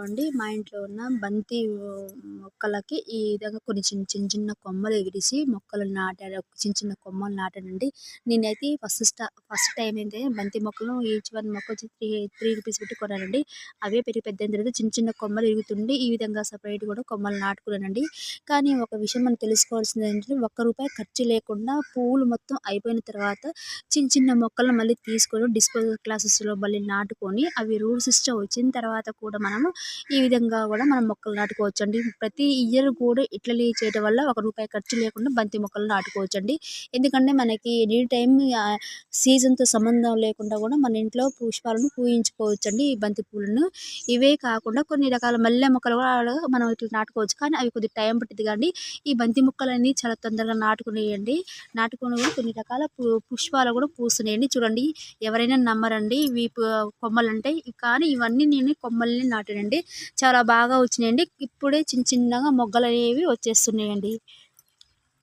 అండి మా ఇంట్లో ఉన్న బంతి మొక్కలకి ఈ విధంగా కొన్ని చిన్న కొమ్మలు ఎగిరిసి మొక్కలు నాటాను. చిన్న కొమ్మలు నాటానండి. నేనైతే ఫస్ట్ టైమ్ అయితే బంతి మొక్కలు ఈచ్ వన్ మొక్క వచ్చి 3 రూపీస్ పెట్టి కొన్నానండి. అవే పెరిగి పెద్దయిన తర్వాత చిన్న కొమ్మలు ఎగుతుండి ఈ విధంగా సెపరేట్ కూడా కొమ్మలు నాటుకున్నానండి. కానీ ఒక విషయం మనం తెలుసుకోవాల్సింది ఏంటంటే ₹1 ఖర్చు లేకుండా పువ్వులు మొత్తం అయిపోయిన తర్వాత చిన్న మొక్కలను మళ్ళీ తీసుకొని డిస్పోజల్ క్లాసెస్‌లో మళ్ళీ నాటుకొని అవి రూట్ సిస్టమ్ వచ్చిన తర్వాత కూడా మనము ఈ విధంగా కూడా మనం మొక్కలు నాటుకోవచ్చండి. ప్రతి ఇయర్ కూడా ఇట్లనే చేయడం వల్ల ₹1 ఖర్చు లేకుండా బంతి మొక్కలు నాటుకోవచ్చండి. ఎందుకంటే మనకి ఎనీ టైమ్ సీజన్‌తో సంబంధం లేకుండా కూడా మన ఇంట్లో పుష్పాలను పూయించుకోవచ్చండి ఈ బంతి పూలను. ఇవే కాకుండా కొన్ని రకాల మల్లె మొక్కలు కూడా మనం ఇట్లా నాటుకోవచ్చు. కానీ అవి కొద్దిగా టైం పట్టిద్ది కానీ ఈ బంతి మొక్కలన్నీ చాలా తొందరగా నాటుకునేయండి. నాటుకొని కూడా కొన్ని రకాల పుష్పాలు కూడా పూస్తున్నాయండి. చూడండి, ఎవరైనా నమ్మరండి ఇవి కొమ్మలంటే. కానీ ఇవన్నీ నేను కొమ్మల్ని నాటానండి. చాలా బాగా వచ్చినాయండి. ఇప్పుడే చిన్నగా మొగ్గలనేవి వచ్చేస్తున్నాయండి.